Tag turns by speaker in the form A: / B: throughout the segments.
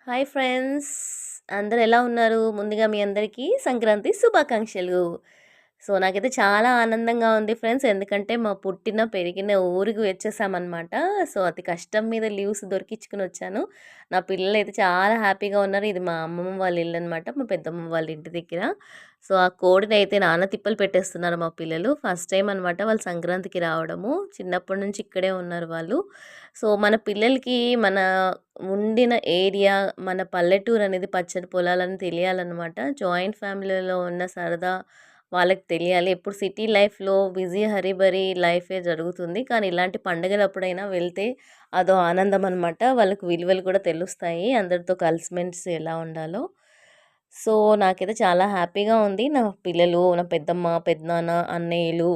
A: Hi friends, అందరూ ఎలా ఉన్నారు? ముందుగా మీ అందరికీ సంక్రాంతి శుభాకాంక్షలు. నాకైతే చాలా ఆనందంగా ఉంది ఫ్రెండ్స్. ఎందుకంటే మా పుట్టిన, పెరిగిన ఊరికి వచ్చేసామనమాట. అతి కష్టం మీద లీవ్స్ దొరికించుకొని వచ్చాను. నా పిల్లలైతే చాలా హ్యాపీగా ఉన్నారు. ఇది మా అమ్మమ్మ వాళ్ళ ఇల్లనమాట. మా పెద్దమ్మ వాళ్ళ ఇంటి దగ్గర. ఆ కోడినైతే నానా తిప్పలు పెట్టేస్తున్నారు మా పిల్లలు. ఫస్ట్ టైమ్ అనమాట వాళ్ళు సంక్రాంతికి రావడము. చిన్నప్పటి నుంచి ఇక్కడే ఉన్నారు వాళ్ళు. మన పిల్లలకి మన ఉండిన ఏరియా, మన పల్లెటూరు అనేది పచ్చని పొలాలని తెలియాలన్నమాట. జాయింట్ ఫ్యామిలీలో ఉన్న సరదా వాళ్ళకి తెలియాలి. ఎప్పుడు సిటీ లైఫ్‌లో బిజీ హరీబరీ లైఫే జరుగుతుంది. కానీ ఇలాంటి పండుగలప్పుడైనా వెళ్తే అదో ఆనందం అనమాట. వాళ్ళకి విలువలు కూడా తెలుస్తాయి. అందరితో కలిసిమెలిసి ఎలా ఉండాలో. సో, నాకైతే చాలా హ్యాపీగా ఉంది. నా పిల్లలు, నా పెద్దమ్మ, పెదనాన్న, అన్నయ్యలు,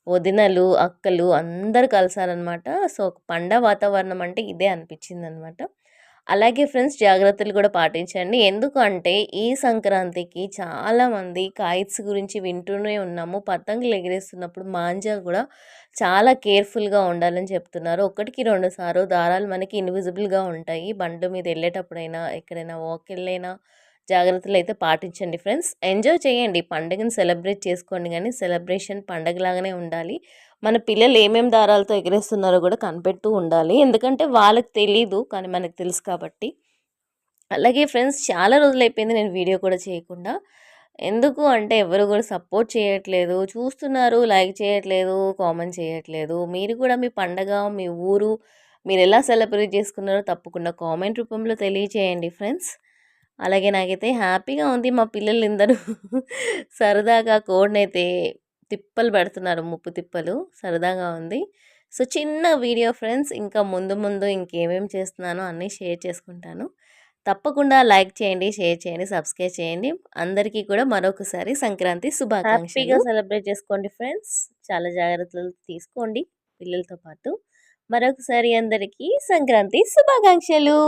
A: వదినలు, అక్కలు అందరూ కలిసారనమాట. ఒక పండగ వాతావరణం అంటే ఇదే అనిపించిందనమాట. అలాగే ఫ్రెండ్స్, జాగ్రత్తలు కూడా పాటించండి. ఎందుకు అంటే ఈ సంక్రాంతికి చాలామంది కైట్స్ గురించి వింటూనే ఉన్నాము. పతంగులు ఎగిరేస్తున్నప్పుడు మాంజా కూడా చాలా కేర్‌ఫుల్‌గా ఉండాలని చెప్తున్నారు. ఒకటికి 2 సార్లు దారాలు మనకి ఇన్విజిబుల్‌గా ఉంటాయి. బండి మీద ఎళ్ళేటప్పుడైనా, ఎక్కడైనా వాకెళ్ళైనా జాగ్రత్తలైతే పాటించండి ఫ్రెండ్స్. ఎంజాయ్ చేయండి. పండుగని సెలబ్రేట్ చేసుకోండి గానీ, సెలబ్రేషన్ పండగలాగానే ఉండాలి. మన పిల్లలు ఏమేం దారాలతో ఎగరేస్తున్నారో గూడా కనిపెడుతూ ఉండాలి. ఎందుకంటే వాళ్ళకి తెలీదు. కానీ మనకు తెలుసు కాబట్టి. అలాగే ఫ్రెండ్స్, చాలా రోజులైపోయింది నేను వీడియో కూడా చేయకుండా. ఎందుకు అంటే ఎవరు కూడా సపోర్ట్ చేయట్లేదు. చూస్తున్నారు, లైక్ చేయట్లేదు, కామెంట్ చేయట్లేదు. మీరు కూడా మీ పండగ, మీ ఊరు మీరెలా సెలబ్రేట్ చేసుకున్నారో తప్పకుండా కామెంట్ రూపంలో తెలియచేయండి ఫ్రెండ్స్. అలాగే నాకైతే హ్యాపీగా ఉంది. మా పిల్లలిందరూ సరదాగా కోడినైతే తిప్పలు పెడుతున్నారు. ముప్పు తిప్పలు. సరదాగా ఉంది. చిన్న వీడియో ఫ్రెండ్స్. ఇంకా ముందు ముందు ఇంకేమేమి చేస్తున్నానో అన్నీ షేర్ చేసుకుంటాను. తప్పకుండా లైక్ చేయండి, షేర్ చేయండి, సబ్స్క్రైబ్ చేయండి. అందరికీ కూడా మరొకసారి సంక్రాంతి శుభాకాంక్షలు. హ్యాపీగా సెలబ్రేట్ చేసుకోండి ఫ్రెండ్స్. చాలా జాగ్రత్తలు తీసుకోండి పిల్లలతో పాటు. మరొకసారి అందరికీ సంక్రాంతి శుభాకాంక్షలు.